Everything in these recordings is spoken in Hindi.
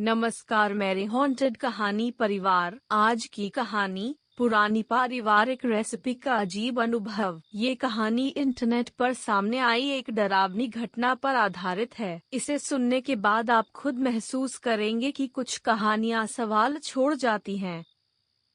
नमस्कार मेरे हॉन्टेड कहानी परिवार। आज की कहानी पुरानी पारिवारिक रेसिपी का अजीब अनुभव। ये कहानी इंटरनेट पर सामने आई एक डरावनी घटना पर आधारित है। इसे सुनने के बाद आप खुद महसूस करेंगे कि कुछ कहानियां सवाल छोड़ जाती हैं।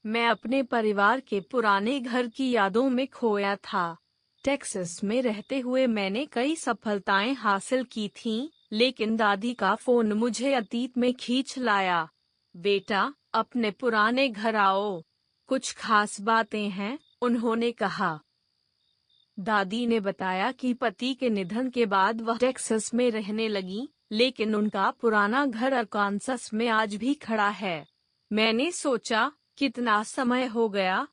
मैं अपने परिवार के पुराने घर की यादों में खोया था। टेक्सास में रहते हुए मैंने कई सफलताएं हासिल की थीं, लेकिन दादी का फोन मुझे अतीत में खींच लाया। बेटा, अपने पुराने घर आओ। कुछ खास बातें हैं, उन्होंने कहा। दादी ने बताया कि पति के निधन के बाद वह टेक्सास में रहने लगी, लेकिन उनका पुराना घर अरकानसस में आज भी खड़ा है। मैंने सोचा, कितना समय हो गया?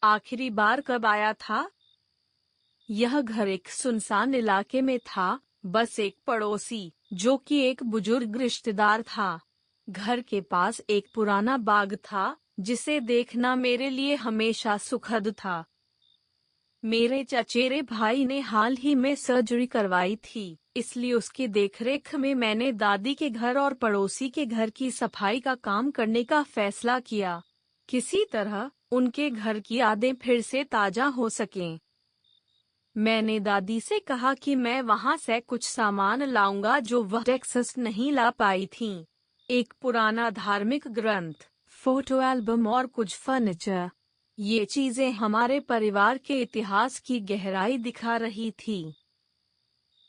आखिरी बार कब आया था? यह घर एक सुनसान इलाके में था, बस एक पड़ोसी, जो कि एक बुजुर्ग रिश्तेदार था। घर के पास एक पुराना बाग था, जिसे देखना मेरे लिए हमेशा सुखद था। मेरे चचेरे भाई ने हाल ही में सर्जरी करवाई थी, इसलिए उसकी देखरेख में मैंने दादी के घर और पड़ोसी के घर की सफाई का काम करने का फैसला किया, किसी तरह उनके घर की यादें फिर से ताजा हो सकें। मैंने दादी से कहा कि मैं वहां से कुछ सामान लाऊंगा जो वह टेक्सास नहीं ला पाई थीं। एक पुराना धार्मिक ग्रंथ, फोटो एल्बम और कुछ फर्नीचर। ये चीजें हमारे परिवार के इतिहास की गहराई दिखा रही थी।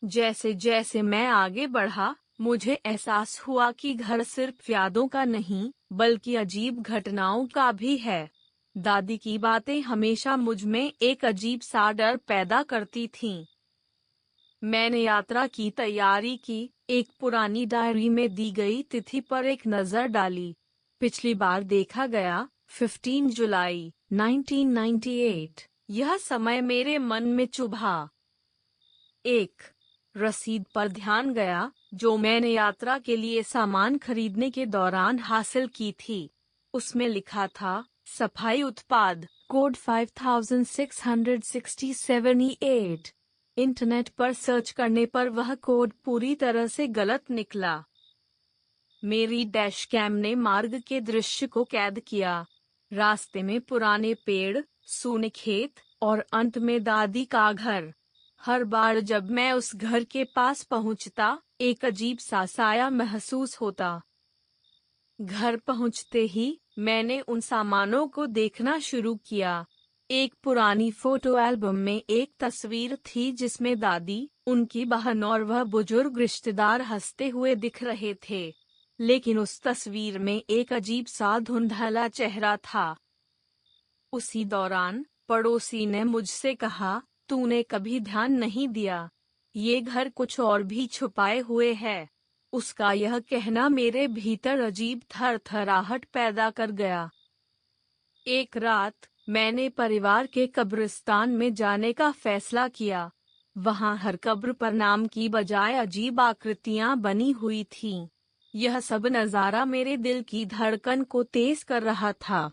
जैसे जैसे मैं आगे बढ़ा, मुझे एहसास हुआ कि घर सिर्फ यादों का नहीं, बल्कि अजीब घटनाओं का भी है। दादी की बातें हमेशा मुझ में एक अजीब सा डर पैदा करती थीं। मैंने यात्रा की तैयारी की, एक पुरानी डायरी में दी गई तिथि पर एक नजर डाली। पिछली बार देखा गया 15 जुलाई 1998। यह समय मेरे मन में चुभा। एक रसीद पर ध्यान गया, जो मैंने यात्रा के लिए सामान खरीदने के दौरान हासिल की थी। उसमें लिखा था, सफाई उत्पाद, कोड 5667E8। इंटरनेट पर सर्च करने पर वह कोड पूरी तरह से गलत निकला। मेरी डैश कैम ने मार्ग के दृश्य को कैद किया। रास्ते में पुराने पेड़, सूने खेत और अंत में दादी का घर। हर बार जब मैं उस घर के पास पहुंचता, एक अजीब सा साया महसूस होता। घर पहुंचते ही मैंने उन सामानों को देखना शुरू किया। एक पुरानी फोटो एल्बम में एक तस्वीर थी जिसमें दादी, उनकी बहन और वह बुजुर्ग रिश्तेदार हंसते हुए दिख रहे थे। लेकिन उस तस्वीर में एक अजीब सा धुंधला चेहरा था। उसी दौरान पड़ोसी ने मुझसे कहा, तूने कभी ध्यान नहीं दिया, ये घर कुछ और भी छुपाए हुए है। उसका यह कहना मेरे भीतर अजीब थरथराहट पैदा कर गया। एक रात मैंने परिवार के कब्रिस्तान में जाने का फैसला किया। वहां हर कब्र पर नाम की बजाय अजीब आकृतियां बनी हुई थीं। यह सब नजारा मेरे दिल की धड़कन को तेज कर रहा था।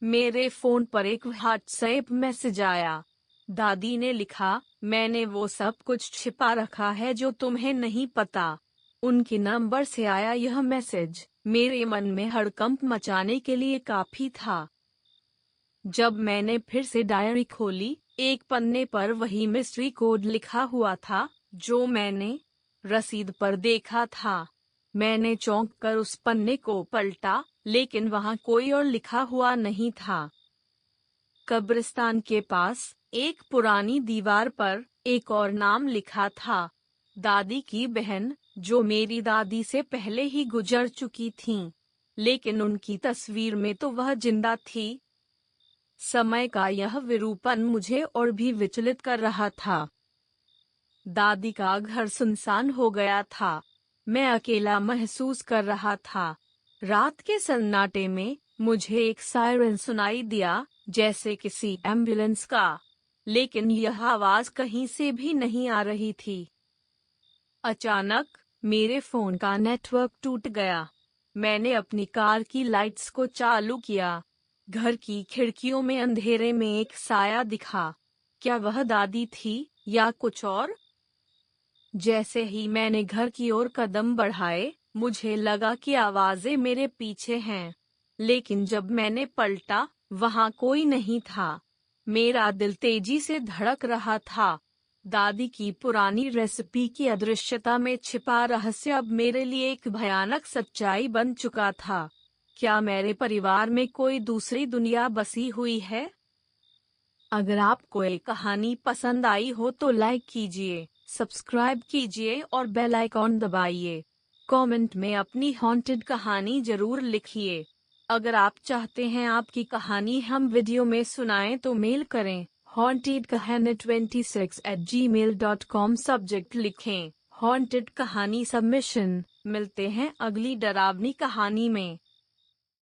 मेरे फोन पर एक व्हाट्सएप मैसेज आया। दादी ने लिखा, मैंने वो सब कुछ छिपा रखा है जो तुम्हें नहीं पता। उनके नंबर से आया यह मैसेज मेरे मन में हड़कंप मचाने के लिए काफी था। जब मैंने फिर से डायरी खोली, एक पन्ने पर वही मिस्ट्री कोड लिखा हुआ था, जो मैंने रसीद पर देखा था। मैंने चौंक कर उस पन्ने को पलटा, लेकिन वहां कोई और लिखा हुआ नहीं था। कब्रिस्तान के पास एक पुरानी दीवार पर एक और नाम लिखा था, दादी की बहन, जो मेरी दादी से पहले ही गुजर चुकी थीं। लेकिन उनकी तस्वीर में तो वह जिंदा थी। समय का यह विरूपण मुझे और भी विचलित कर रहा था। दादी का घर सुनसान हो गया था। मैं अकेला महसूस कर रहा था। रात के सन्नाटे में मुझे एक सायरन सुनाई दिया, जैसे किसी एम्बुलेंस का, लेकिन यह आवाज कहीं से भी नहीं आ रही थी। अचानक मेरे फोन का नेटवर्क टूट गया। मैंने अपनी कार की लाइट्स को चालू किया। घर की खिड़कियों में अंधेरे में एक साया दिखा। क्या वह दादी थी या कुछ और? जैसे ही मैंने घर की ओर कदम बढ़ाए, मुझे लगा कि आवाजें मेरे पीछे हैं, लेकिन जब मैंने पलटा, वहां कोई नहीं था। मेरा दिल तेजी से धड़क रहा था। दादी की पुरानी रेसिपी की अदृश्यता में छिपा रहस्य अब मेरे लिए एक भयानक सच्चाई बन चुका था। क्या मेरे परिवार में कोई दूसरी दुनिया बसी हुई है? अगर आपको ये कहानी पसंद आई हो तो लाइक कीजिए, सब्सक्राइब कीजिए और बेल आइकॉन दबाइए। कमेंट में अपनी हॉन्टेड कहानी जरूर लिखिए। अगर आप चाहते हैं आपकी कहानी हम वीडियो में सुनाएं तो मेल करें hauntedkahani26@gmail.com। सब्जेक्ट लिखें हॉन्टेड कहानी सबमिशन। मिलते हैं अगली डरावनी कहानी में।